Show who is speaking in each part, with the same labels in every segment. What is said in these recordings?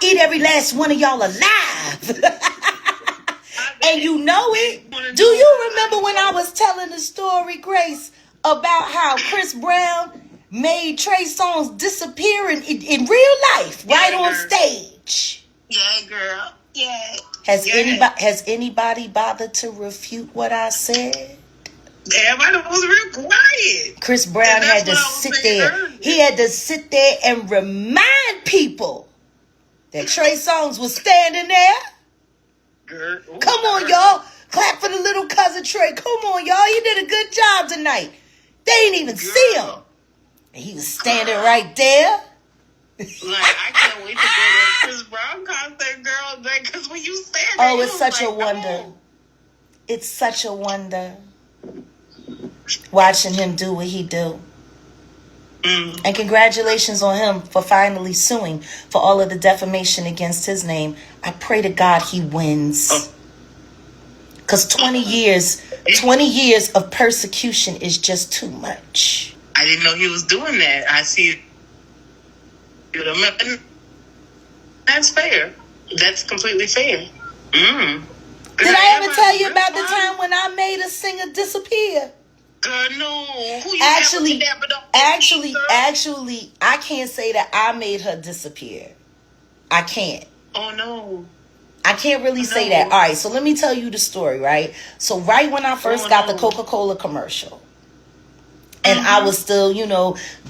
Speaker 1: eat every last one of y'all alive. And you know it. Do you remember when I was telling the story, Grace, about how Chris Brown made Trey Songz disappear in real life, right on stage?
Speaker 2: Yeah, girl. Yeah.
Speaker 1: Has anybody bothered to refute what I said?
Speaker 2: Everybody was real quiet.
Speaker 1: Chris Brown had to sit there. Earlier. He had to sit there and remind people that Trey Songz was standing there.
Speaker 2: Girl. Ooh,
Speaker 1: come on, y'all. Clap for the little cousin Trey. Come on, y'all. You did a good job tonight. They didn't even see him. And he was standing right there.
Speaker 2: Like, I can't wait to go to a Chris Brown concert, girl. Because when you stand there,
Speaker 1: it's such a wonder. Oh. It's such a wonder watching him do what he do. And congratulations on him for finally suing for all of the defamation against his name. I pray to God he wins. Because 20 years of persecution is just too much.
Speaker 2: I didn't know he was doing that. I see. That's fair. That's completely fair. Did
Speaker 1: I ever tell you about the time when I made a singer disappear?
Speaker 2: Girl, no. Who you
Speaker 1: actually, I can't say that I made her disappear. I can't.
Speaker 2: Oh, no.
Speaker 1: I can't really say that. All right, so let me tell you the story, right? So right when I first got the Coca-Cola commercial, and I was still,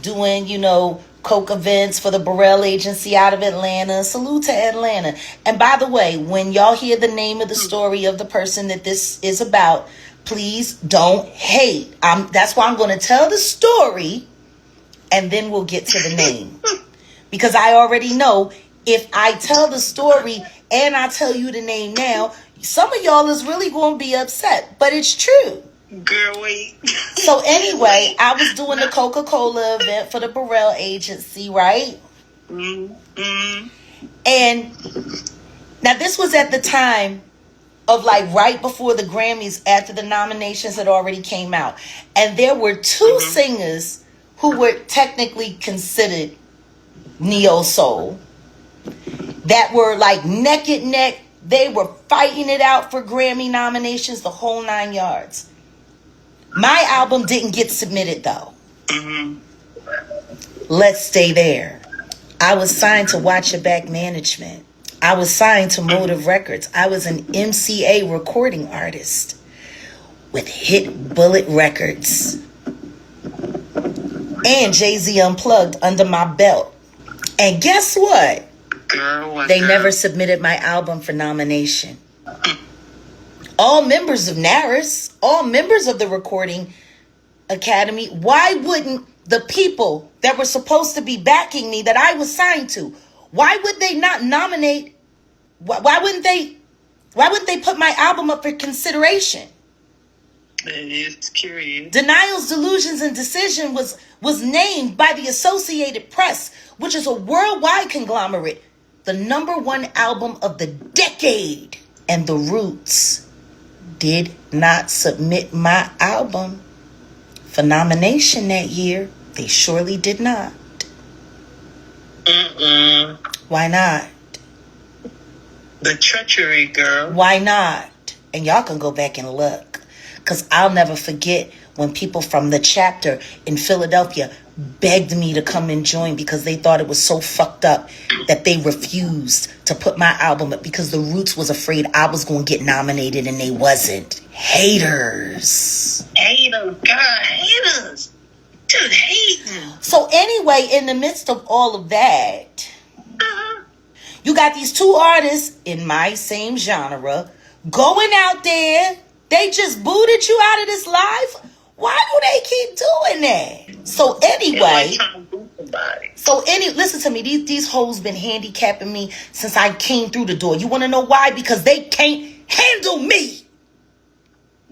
Speaker 1: doing, Coke events for the Burrell Agency out of Atlanta. Salute to Atlanta. And by the way, when y'all hear the name of the story of the person that this is about, please don't hate. That's why I'm going to tell the story, and then we'll get to the name. Because I already know if I tell the story and I tell you the name now, some of y'all is really going to be upset. But it's true.
Speaker 2: Girl, wait.
Speaker 1: So anyway, I was doing the Coca-Cola event for the Burrell Agency, right? And now this was at the time of right before the Grammys, after the nominations had already came out. And there were two singers who were technically considered neo-soul that were neck and neck. They were fighting it out for Grammy nominations, the whole 9 yards. My album didn't get submitted, though. Let's stay there. I was signed to Watch Your Back Management. I was signed to Motive Records. I was an MCA recording artist with Hit Bullet Records. And Jay-Z Unplugged under my belt. And guess what? They never submitted my album for nomination. All members of NARAS, all members of the Recording Academy, why wouldn't the people that were supposed to be backing me, that I was signed to, why would they not nominate? Why wouldn't they put my album up for consideration?
Speaker 2: It's curious.
Speaker 1: Denials, Delusions, and Decision was named by the Associated Press, which is a worldwide conglomerate, the #1 album of the decade. And The Roots did not submit my album for nomination that year. They surely did not. Why not?
Speaker 2: The treachery, girl.
Speaker 1: Why not? And y'all can go back and look. Because I'll never forget when people from the chapter in Philadelphia begged me to come and join because they thought it was so fucked up that they refused to put my album up because The Roots was afraid I was going to get nominated and they wasn't. Haters.
Speaker 2: Haters, God, haters. Just hating.
Speaker 1: So anyway, in the midst of all of that, you got these two artists in my same genre going out there. They just booted you out of this live. Why do they keep doing that? So anyway, listen to me. These hoes been handicapping me since I came through the door. You want to know why? Because they can't handle me.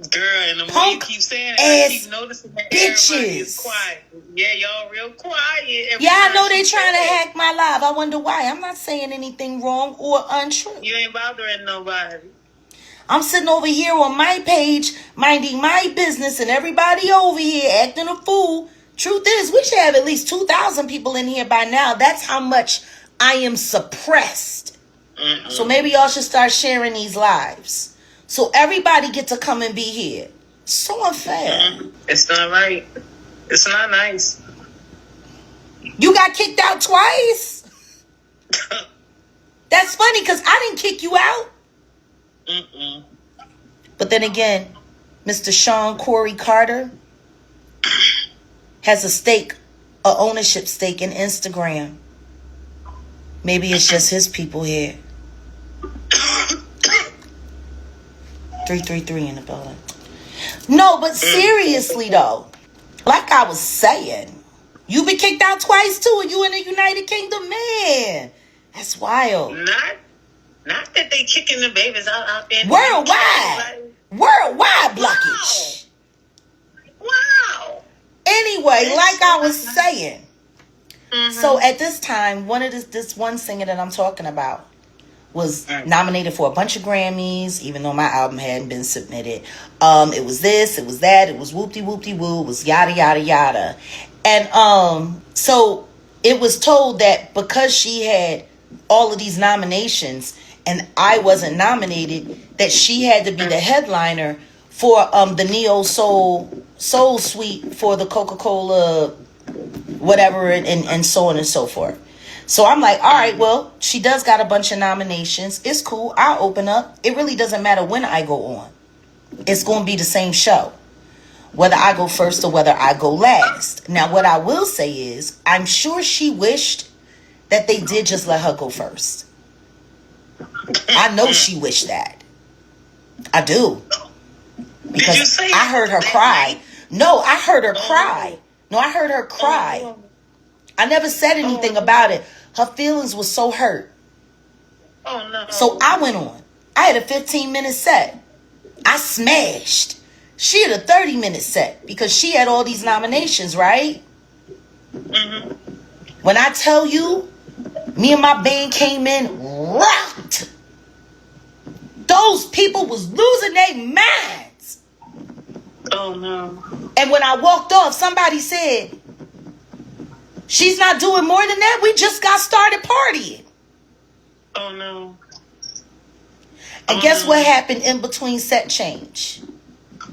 Speaker 2: Girl, and the more you keep saying it, I keep noticing that everybody is quiet. Yeah, y'all real quiet.
Speaker 1: Yeah, I know they trying to hack my live. I wonder why. I'm not saying anything wrong or untrue.
Speaker 2: You ain't bothering nobody.
Speaker 1: I'm sitting over here on my page, minding my business, and everybody over here acting a fool. Truth is, we should have at least 2,000 people in here by now. That's how much I am suppressed. So maybe y'all should start sharing these lives. So everybody get to come and be here. So unfair.
Speaker 2: It's not right. It's not nice.
Speaker 1: You got kicked out twice? That's funny because I didn't kick you out. But then again, Mr. Sean Corey Carter has a ownership stake in Instagram. Maybe it's just his people here. 333 in the building. No, but seriously though, like I was saying, you been kicked out twice too, and you in the United Kingdom, man. That's wild.
Speaker 2: Not that they kicking the babies out there.
Speaker 1: Worldwide blockage.
Speaker 2: Wow.
Speaker 1: Anyway, like I was saying. So at this time, this one singer that I'm talking about was nominated for a bunch of Grammys, even though my album hadn't been submitted. It was this, it was that, it was whoop-de-whoop-de-woo, it was yada yada yada. And so it was told that because she had all of these nominations and I wasn't nominated, that she had to be the headliner for the Neo Soul Suite for the Coca-Cola whatever and so on and so forth. So I'm like, all right, well, she does got a bunch of nominations. It's cool. I'll open up. It really doesn't matter when I go on. It's going to be the same show, whether I go first or whether I go last. Now, what I will say is, I'm sure she wished that they did just let her go first. I know she wished that. I do. Because I heard her cry. No, I heard her cry. No, I heard her cry. I never said anything about it. Her feelings were so hurt.
Speaker 2: Oh, no.
Speaker 1: So I went on. I had a 15-minute set. I smashed. She had a 30-minute set because she had all these nominations, right? When I tell you, me and my band came in, rocked. Those people was losing their minds.
Speaker 2: Oh, no.
Speaker 1: And when I walked off, somebody said, she's not doing more than that. We just got started partying.
Speaker 2: Oh, no.
Speaker 1: And guess what happened in between set change?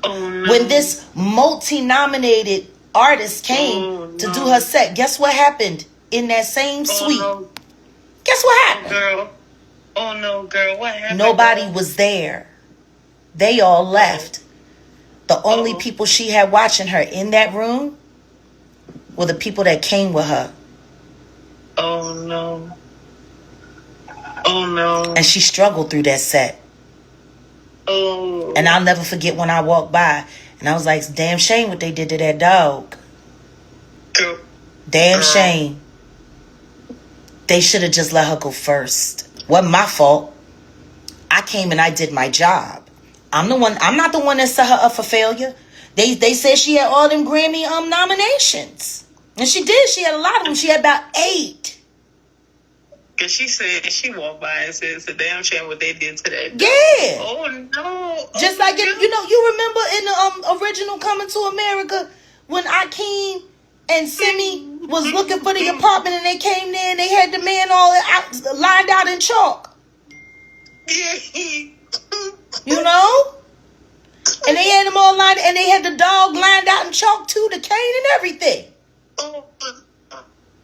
Speaker 2: Oh, no.
Speaker 1: When this multi-nominated artist came to do her set, guess what happened in that same suite?
Speaker 2: No.
Speaker 1: Guess what happened?
Speaker 2: Girl. Oh, no, girl. What happened?
Speaker 1: Nobody was there. They all left. The only people she had watching her in that room were the people that came with her.
Speaker 2: Oh, no. Oh, no.
Speaker 1: And she struggled through that set.
Speaker 2: Oh.
Speaker 1: And I'll never forget when I walked by and I was like, damn shame what they did to that dog.
Speaker 2: Girl.
Speaker 1: Damn shame. They should have just let her go first. Wasn't my fault. I came and I did my job. I'm not the one that set her up for failure. They said she had all them Grammy nominations. And she did. She had a lot of them. She had about 8.
Speaker 2: Because she said, she walked by and said, it's a damn shame what they did to that.
Speaker 1: Yeah.
Speaker 2: Oh, no.
Speaker 1: Just like, you remember in the original Coming to America when Akeem and Simi was looking for the apartment and they came there and they had the man all lined out in chalk. You know? And they had them all lined, and they had the dog lined out in chalk too, the cane and everything.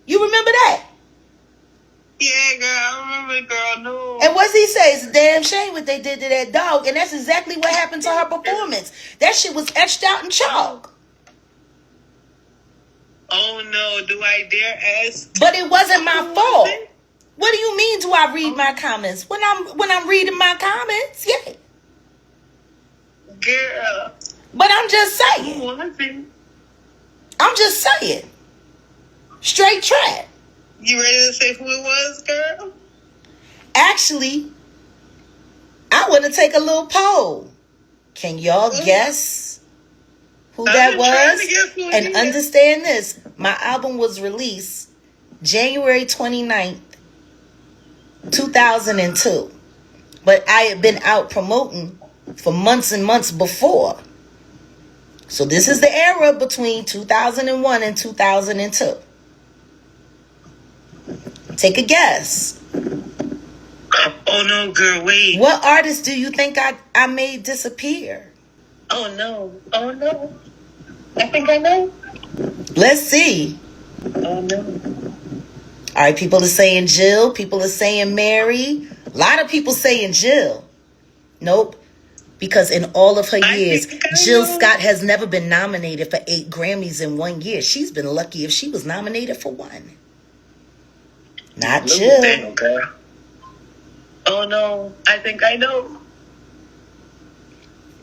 Speaker 1: You remember that?
Speaker 2: Yeah, girl, I remember, girl, no.
Speaker 1: And what's he say? It's a damn shame what they did to that dog. And that's exactly what happened to her performance. That shit was etched out in chalk.
Speaker 2: Oh, no, do I dare ask?
Speaker 1: But it wasn't my fault. What do you mean do I read my comments? When I'm reading my comments, yeah.
Speaker 2: Girl.
Speaker 1: But I'm just saying. I'm just saying. Straight trap.
Speaker 2: You ready to say who it was, girl?
Speaker 1: Actually, I want to take a little poll. Can y'all guess who that was? And understand this. My album was released January 29th, 2002. But I had been out promoting for months and months before. So this is the era between 2001 and 2002. Take a guess.
Speaker 2: Oh no, girl, wait.
Speaker 1: What artist do you think I made disappear?
Speaker 2: Oh no. Oh no. I think I know.
Speaker 1: Let's see.
Speaker 2: Oh no.
Speaker 1: All right, people are saying Jill. People are saying Mary. A lot of people saying Jill. Nope. Because in all of her years, Jill Scott has never been nominated for 8 Grammys in 1 year. She's been lucky if she was nominated for 1. Not Jill.
Speaker 2: Okay. Oh no, I think I know.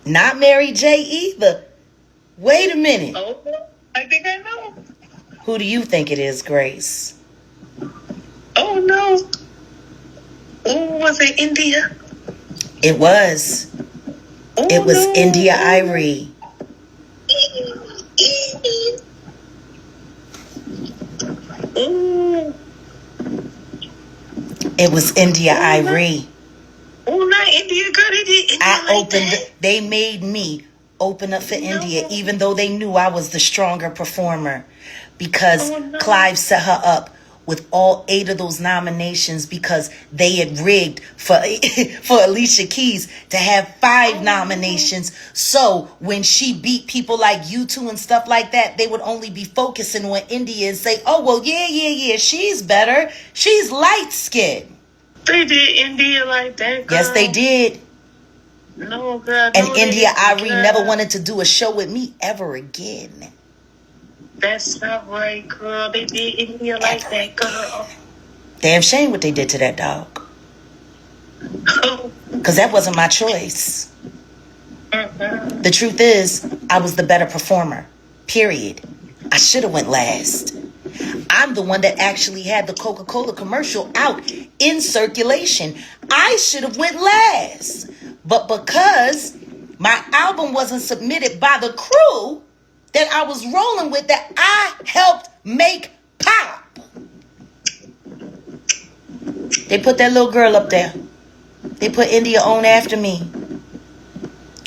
Speaker 1: Not Mary J either. Wait a minute.
Speaker 2: Oh no, I think I know.
Speaker 1: Who do you think it is, Grace?
Speaker 2: Oh no. Oh, was it India?
Speaker 1: It was.
Speaker 2: Oh,
Speaker 1: it was
Speaker 2: no.
Speaker 1: India Arie.
Speaker 2: Oh.
Speaker 1: It was India Arie.
Speaker 2: Oh, not India, girl. They did India.
Speaker 1: They made me open up for India, even though they knew I was the stronger performer, because Clive set her up with all 8 of those nominations because they had rigged for Alicia Keys to have 5 nominations. So when she beat people like U2 and stuff like that, they would only be focusing on India and say, oh, well, yeah, she's better. She's light-skinned.
Speaker 2: They did India like that, girl.
Speaker 1: Yes, they did.
Speaker 2: No, girl.
Speaker 1: And India Arie never wanted to do a show with me ever again.
Speaker 2: That's not right, girl. They did India like that, girl.
Speaker 1: Damn shame what they did to that dog. Because that wasn't my choice. The truth is, I was the better performer. Period. I should have went last. I'm the one that actually had the Coca-Cola commercial out in circulation. I should have went last. But because my album wasn't submitted by the crew that I was rolling with, that I helped make pop, they put that little girl up there. They put India on after me.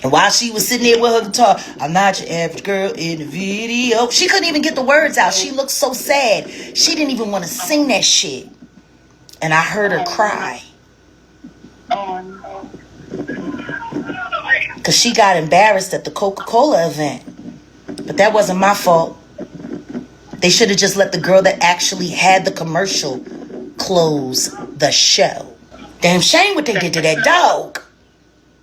Speaker 1: And while she was sitting there with her guitar, I'm not your average girl in the video. She couldn't even get the words out. She looked so sad. She didn't even want to sing that shit. And I heard her cry.
Speaker 2: Oh, no.
Speaker 1: Because she got embarrassed at the Coca-Cola event. But that wasn't my fault. They should have just let the girl that actually had the commercial close the show. Damn shame what they did to that dog.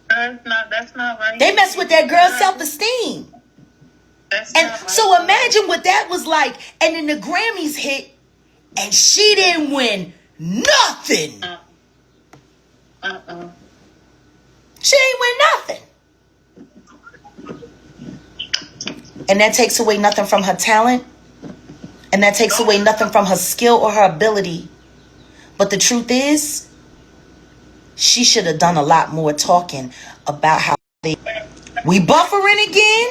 Speaker 2: That's not right.
Speaker 1: They messed with that girl's self-esteem. And so imagine what that was like. And then the Grammys hit and she didn't win nothing. She ain't win nothing. And that takes away nothing from her talent. And that takes away nothing from her skill or her ability. But the truth is, she should have done a lot more talking about how we buffering again.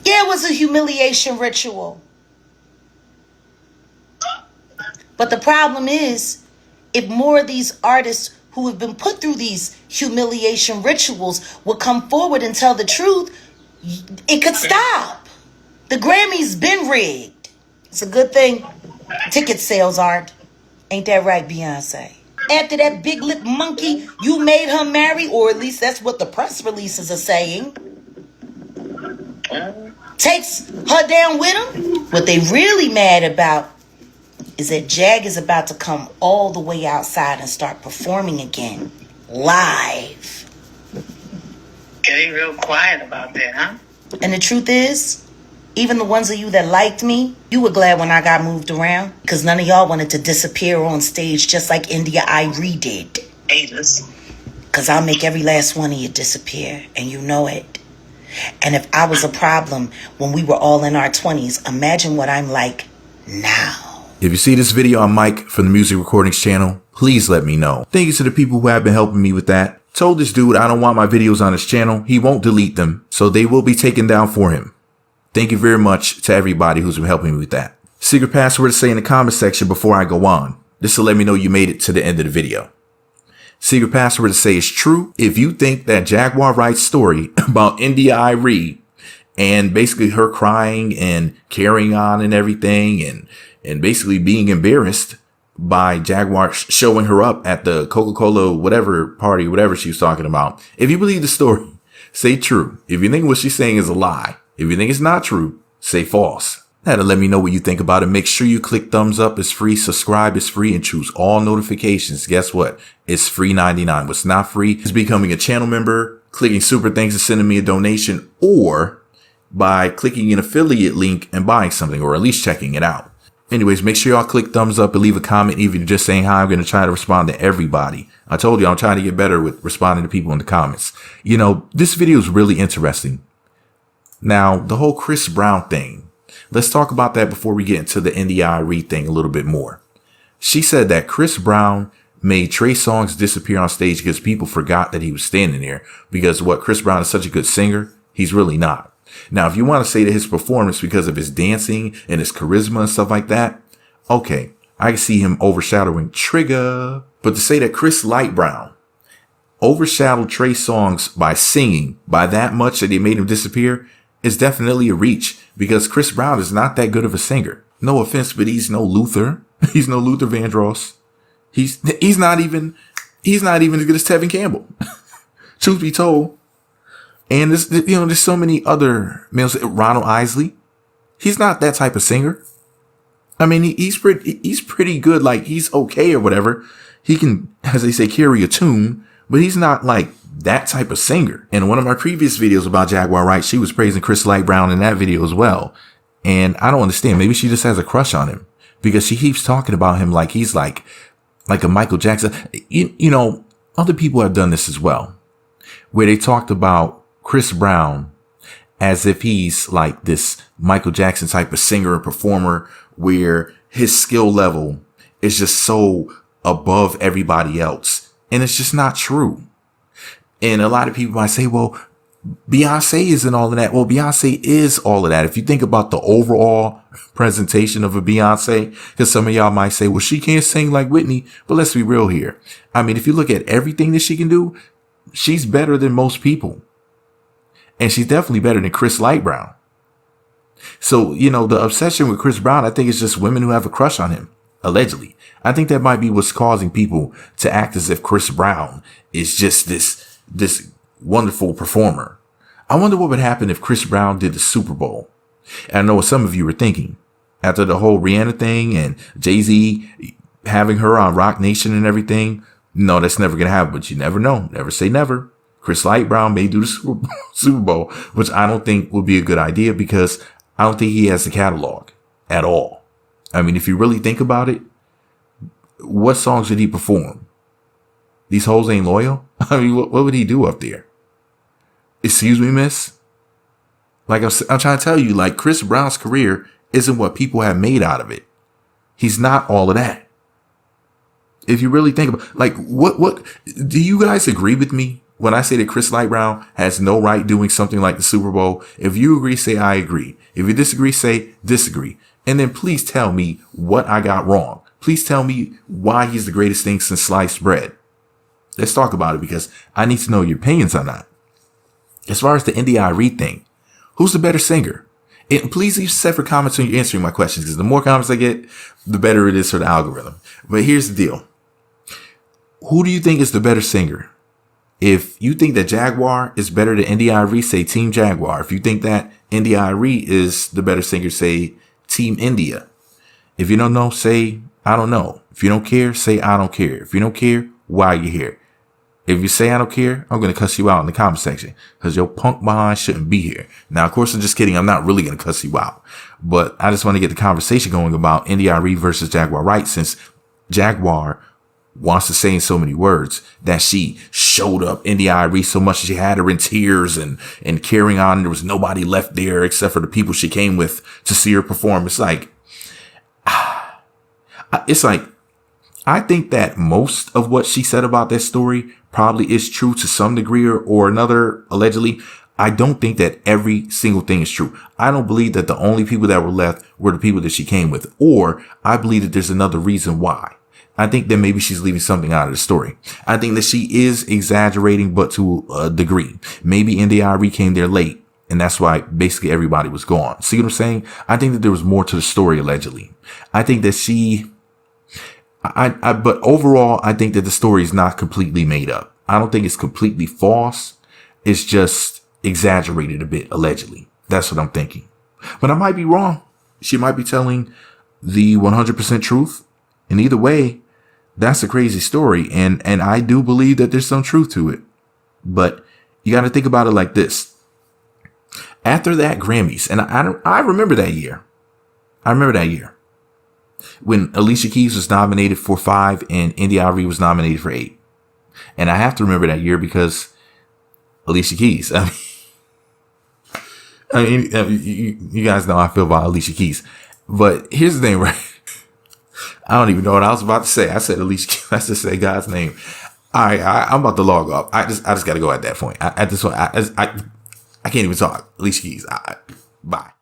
Speaker 1: Yeah, it was a humiliation ritual. But the problem is, if more of these artists who have been put through these humiliation rituals would come forward and tell the truth, it could stop. The Grammys been rigged. It's a good thing ticket sales aren't. Ain't that right, Beyonce? After that big lip monkey, you made her marry, or at least that's what the press releases are saying, takes her down with him. What they really mad about is that Jag is about to come all the way outside and start performing again, live.
Speaker 2: Getting real quiet about that, huh?
Speaker 1: And the truth is, even the ones of you that liked me, you were glad when I got moved around, because none of y'all wanted to disappear on stage just like India Arie did.
Speaker 2: Haters.
Speaker 1: Because I'll make every last one of you disappear, and you know it. And if I was a problem when we were all in our 20s, imagine what I'm like now.
Speaker 3: If you see this video on Mike from the Music Recordings channel, please let me know. Thank you to the people who have been helping me with that. Told this dude I don't want my videos on his channel. He won't delete them, so they will be taken down for him. Thank you very much to everybody who's been helping me with that. Secret password to say in the comment section before I go on. This will let me know you made it to the end of the video. Secret password to say is true if you think that Jaguar Wright's story about India Arie And basically her crying and carrying on and everything, and basically being embarrassed by Jaguar showing her up at the Coca-Cola whatever party, whatever she was talking about. If you believe the story, say true. If you think what she's saying is a lie, if you think it's not true, say false. Now to let me know what you think about it, make sure you click thumbs up. It's free. Subscribe is free, and choose all notifications. Guess what? It's free 99. What's not free is becoming a channel member, clicking super thanks and sending me a donation, or by clicking an affiliate link and buying something, or at least checking it out. Anyways, make sure y'all click thumbs up and leave a comment. Even just saying hi, I'm going to try to respond to everybody. I told you I'm trying to get better with responding to people in the comments. You know, this video is really interesting. Now, the whole Chris Brown thing. Let's talk about that before we get into the Arie thing a little bit more. She said that Chris Brown made Trey Songz disappear on stage because people forgot that he was standing there. Because what, Chris Brown is such a good singer? He's really not. Now, if you want to say that his performance because of his dancing and his charisma and stuff like that, okay, I can see him overshadowing Trigger. But to say that Chris Brown overshadowed Trey Songz by singing by that much that he made him disappear is definitely a reach, because Chris Brown is not that good of a singer. No offense, but he's no Luther. He's no Luther Vandross. He's not even as good as Tevin Campbell. Truth be told. And there's so many other males. Ronald Isley. He's not that type of singer. I mean, he's pretty good. Like, he's okay or whatever. He can, as they say, carry a tune, but he's not like that type of singer. In one of my previous videos about Jaguar Wright, she was praising Chris Brown in that video as well. And I don't understand. Maybe she just has a crush on him, because she keeps talking about him like he's like a Michael Jackson. You know, other people have done this as well, where they talked about Chris Brown as if he's like this Michael Jackson type of singer and performer, where his skill level is just so above everybody else. And it's just not true. And a lot of people might say, well, Beyonce isn't all of that. Well, Beyonce is all of that. If you think about the overall presentation of a Beyonce, because some of y'all might say, well, she can't sing like Whitney. But let's be real here. I mean, if you look at everything that she can do, she's better than most people. And she's definitely better than Chris Brown. So, you know, the obsession with Chris Brown, I think it's just women who have a crush on him, allegedly. I think that might be what's causing people to act as if Chris Brown is just this wonderful performer. I wonder what would happen if Chris Brown did the Super Bowl. And I know what some of you were thinking. After the whole Rihanna thing and Jay-Z having her on Rock Nation and everything, no, that's never going to happen. But you never know. Never say never. Chris Brown may do the Super Bowl, which I don't think would be a good idea, because I don't think he has the catalog at all. I mean, if you really think about it, what songs did he perform? These hoes ain't loyal? I mean, what would he do up there? Excuse me, miss? Like I'm trying to tell you, like, Chris Brown's career isn't what people have made out of it. He's not all of that. If you really think about, like, what do you guys agree with me when I say that Chris Brown has no right doing something like the Super Bowl? If you agree, say I agree. If you disagree, say disagree. And then please tell me what I got wrong. Please tell me why he's the greatest thing since sliced bread. Let's talk about it, because I need to know your opinions on that. As far as the Arie thing, who's the better singer? And please leave separate comments when you're answering my questions, because the more comments I get, the better it is for the algorithm. But here's the deal. Who do you think is the better singer? If you think that Jaguar is better than Arie, say Team Jaguar. If you think that Arie is the better singer, say Team India. If you don't know, say I don't know. If you don't care, say I don't care. If you don't care, why are you here? If you say I don't care, I'm going to cuss you out in the comment section, because your punk behind shouldn't be here. Now, of course, I'm just kidding. I'm not really going to cuss you out, but I just want to get the conversation going about Arie versus Jaguar Wright, since Jaguar wants to say in so many words that she showed up Arie so much she had her in tears and carrying on. There was nobody left there except for the people she came with to see her perform. It's like, I think that most of what she said about that story probably is true to some degree or another, allegedly. I don't think that every single thing is true. I don't believe that the only people that were left were the people that she came with, or I believe that there's another reason why. I think that maybe she's leaving something out of the story. I think that she is exaggerating, but to a degree. Maybe Arie came there late And that's why basically everybody was gone. See what I'm saying? I think that there was more to the story, allegedly. I think that but overall, I think that the story is not completely made up. I don't think it's completely false. It's just exaggerated a bit, allegedly. That's what I'm thinking. But I might be wrong. She might be telling the 100% truth. And either way, that's a crazy story. And I do believe that there's some truth to it. But you got to think about it like this. After that Grammys, and I remember that year. I remember that year when Alicia Keys was nominated for 5 and Arie was nominated for 8. And I have to remember that year because Alicia Keys. You guys know how I feel about Alicia Keys. But here's the thing, right? I don't even know what I was about to say. I said Alicia Keys. I just said God's name. All right, I'm about to log off. I just got to go at that point. At this point, I can't even talk. Alicia Keys. Bye.